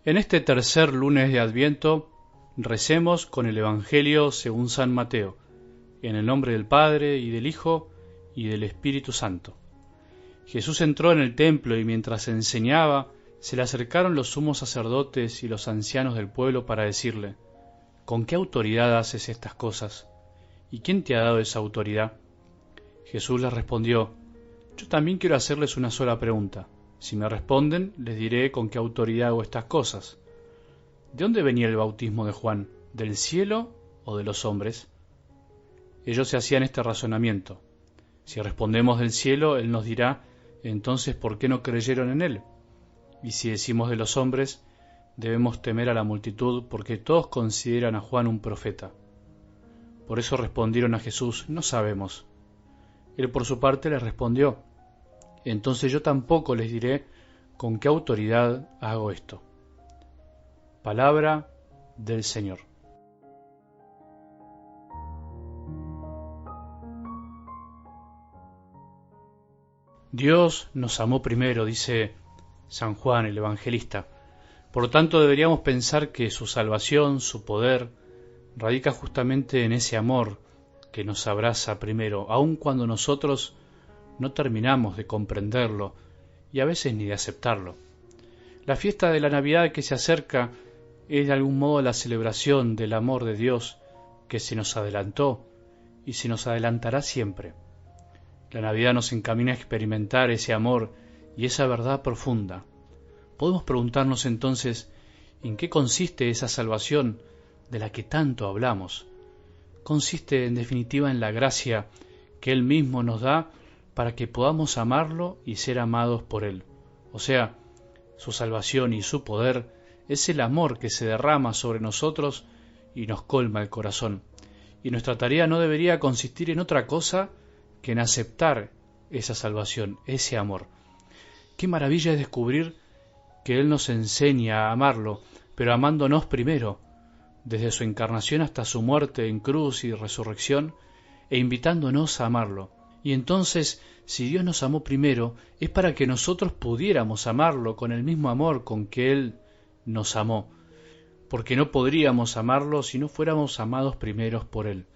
En este tercer lunes de Adviento, recemos con el Evangelio según San Mateo, en el nombre del Padre, y del Hijo, y del Espíritu Santo. Jesús entró en el templo y mientras enseñaba, se le acercaron los sumos sacerdotes y los ancianos del pueblo para decirle: ¿Con qué autoridad haces estas cosas? ¿Y quién te ha dado esa autoridad? Jesús les respondió: Yo también quiero hacerles una sola pregunta. Si me responden, les diré con qué autoridad hago estas cosas. ¿De dónde venía el bautismo de Juan? ¿Del cielo o de los hombres? Ellos se hacían este razonamiento. Si respondemos del cielo, él nos dirá: entonces, ¿por qué no creyeron en él? Y si decimos de los hombres, debemos temer a la multitud, porque todos consideran a Juan un profeta. Por eso respondieron a Jesús: no sabemos. Él por su parte les respondió: entonces yo tampoco les diré con qué autoridad hago esto. Palabra del Señor. Dios nos amó primero, dice San Juan el Evangelista. Por lo tanto, deberíamos pensar que su salvación, su poder, radica justamente en ese amor que nos abraza primero, aun cuando nosotros no terminamos de comprenderlo y a veces ni de aceptarlo. La fiesta de la Navidad que se acerca es de algún modo la celebración del amor de Dios que se nos adelantó y se nos adelantará siempre. La Navidad nos encamina a experimentar ese amor y esa verdad profunda. Podemos preguntarnos entonces en qué consiste esa salvación de la que tanto hablamos. Consiste en definitiva en la gracia que Él mismo nos da para que podamos amarlo y ser amados por Él. O sea, su salvación y su poder es el amor que se derrama sobre nosotros y nos colma el corazón. Y nuestra tarea no debería consistir en otra cosa que en aceptar esa salvación, ese amor. Qué maravilla es descubrir que Él nos enseña a amarlo, pero amándonos primero, desde su encarnación hasta su muerte en cruz y resurrección, e invitándonos a amarlo. Y entonces, si Dios nos amó primero, es para que nosotros pudiéramos amarlo con el mismo amor con que Él nos amó, porque no podríamos amarlo si no fuéramos amados primeros por Él.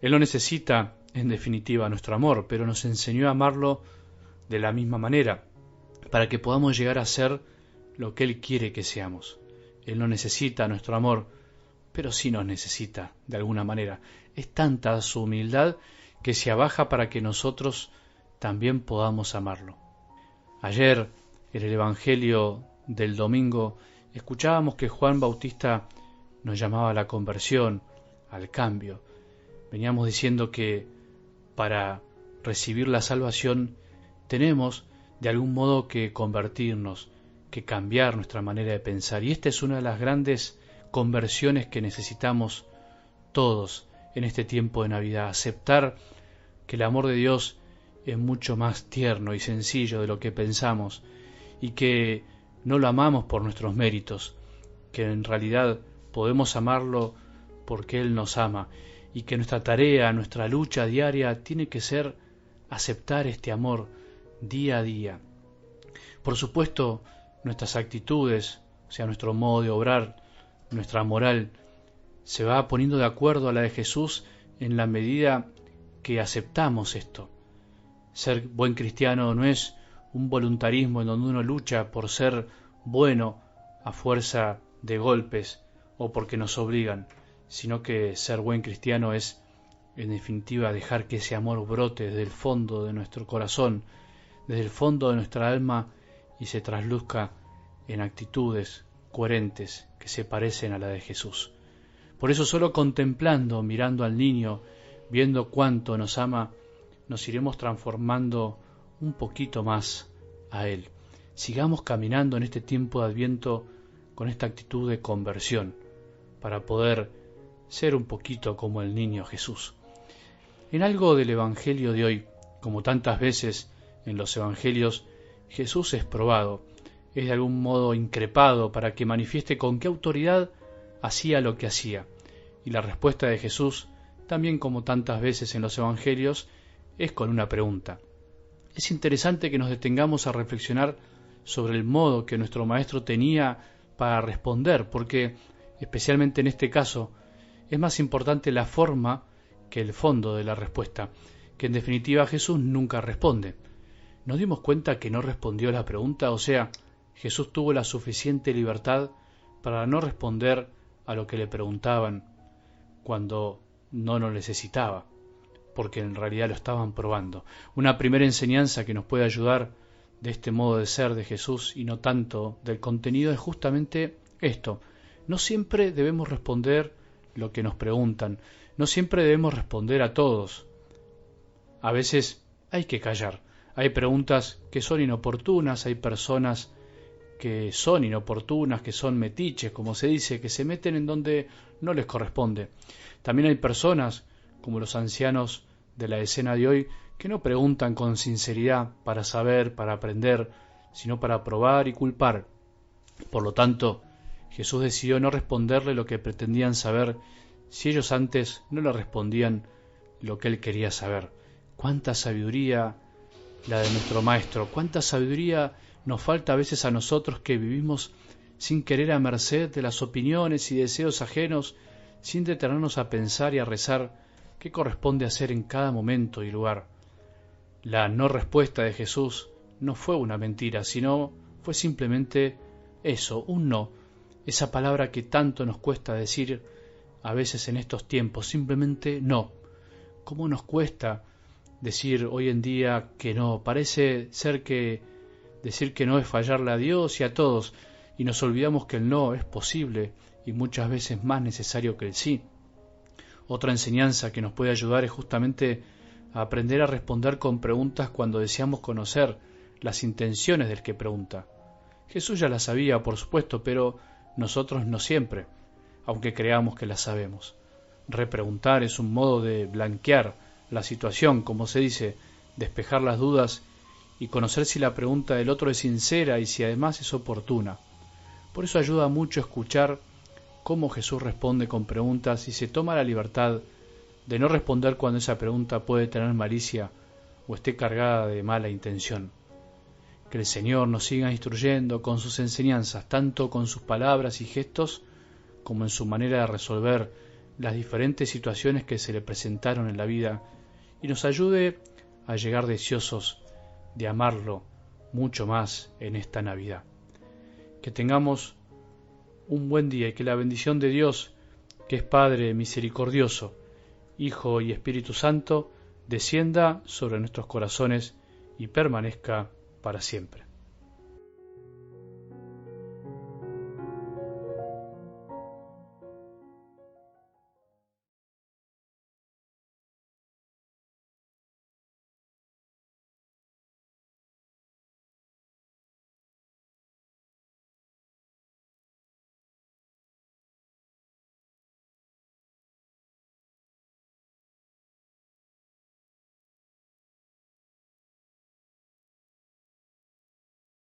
Él no necesita, en definitiva, nuestro amor, pero nos enseñó a amarlo de la misma manera, para que podamos llegar a ser lo que Él quiere que seamos. Él no necesita nuestro amor, pero sí nos necesita, de alguna manera. Es tanta su humildad que se abaja para que nosotros también podamos amarlo. Ayer, en el Evangelio del domingo, escuchábamos que Juan Bautista nos llamaba a la conversión, al cambio. Veníamos diciendo que para recibir la salvación tenemos de algún modo que convertirnos, que cambiar nuestra manera de pensar. Y esta es una de las grandes conversiones que necesitamos todos en este tiempo de Navidad. Aceptar que el amor de Dios es mucho más tierno y sencillo de lo que pensamos y que no lo amamos por nuestros méritos, que en realidad podemos amarlo porque Él nos ama y que nuestra tarea, nuestra lucha diaria tiene que ser aceptar este amor día a día. Por supuesto, nuestras actitudes, o sea, nuestro modo de obrar, nuestra moral, se va poniendo de acuerdo a la de Jesús en la medida que aceptamos esto. Ser buen cristiano no es un voluntarismo en donde uno lucha por ser bueno a fuerza de golpes o porque nos obligan, sino que ser buen cristiano es, en definitiva, dejar que ese amor brote desde el fondo de nuestro corazón, desde el fondo de nuestra alma y se trasluzca en actitudes coherentes que se parecen a la de Jesús. Por eso solo contemplando, mirando al niño, viendo cuánto nos ama, nos iremos transformando un poquito más a Él. Sigamos caminando en este tiempo de Adviento con esta actitud de conversión, para poder ser un poquito como el niño Jesús. En algo del Evangelio de hoy, como tantas veces en los Evangelios, Jesús es probado, es de algún modo increpado para que manifieste con qué autoridad hacía lo que hacía. Y la respuesta de Jesús, también como tantas veces en los Evangelios, es con una pregunta. Es interesante que nos detengamos a reflexionar sobre el modo que nuestro Maestro tenía para responder, porque especialmente en este caso es más importante la forma que el fondo de la respuesta, que en definitiva Jesús nunca responde. ¿Nos dimos cuenta que no respondió la pregunta? O sea, Jesús tuvo la suficiente libertad para no responder a lo que le preguntaban cuando no lo necesitaba, porque en realidad lo estaban probando. Una primera enseñanza que nos puede ayudar de este modo de ser de Jesús y no tanto del contenido es justamente esto. No siempre debemos responder lo que nos preguntan, no siempre debemos responder a todos. A veces hay que callar. Hay preguntas que son inoportunas, hay personas que son inoportunas, que son metiches, como se dice, que se meten en donde no les corresponde. También hay personas, como los ancianos de la escena de hoy, que no preguntan con sinceridad para saber, para aprender, sino para probar y culpar. Por lo tanto, Jesús decidió no responderle lo que pretendían saber si ellos antes no le respondían lo que él quería saber. ¡Cuánta sabiduría la de nuestro Maestro! ¡Cuánta sabiduría nos falta a veces a nosotros que vivimos sin querer a merced de las opiniones y deseos ajenos, sin detenernos a pensar y a rezar qué corresponde hacer en cada momento y lugar? La no respuesta de Jesús no fue una mentira, sino fue simplemente eso, un no, esa palabra que tanto nos cuesta decir a veces en estos tiempos, simplemente no. ¿Cómo nos cuesta decir hoy en día que no? Parece ser que decir que no es fallarle a Dios y a todos, y nos olvidamos que el no es posible y muchas veces más necesario que el sí. Otra enseñanza que nos puede ayudar es justamente a aprender a responder con preguntas cuando deseamos conocer las intenciones del que pregunta. Jesús ya las sabía, por supuesto, pero nosotros no siempre, aunque creamos que las sabemos. Repreguntar es un modo de blanquear la situación, como se dice, despejar las dudas y conocer si la pregunta del otro es sincera y si además es oportuna. Por eso ayuda mucho escuchar cómo Jesús responde con preguntas y se toma la libertad de no responder cuando esa pregunta puede tener malicia o esté cargada de mala intención. Que el Señor nos siga instruyendo con sus enseñanzas, tanto con sus palabras y gestos, como en su manera de resolver las diferentes situaciones que se le presentaron en la vida, y nos ayude a llegar deseosos de amarlo mucho más en esta Navidad. Que tengamos un buen día y que la bendición de Dios, que es Padre misericordioso, Hijo y Espíritu Santo, descienda sobre nuestros corazones y permanezca para siempre.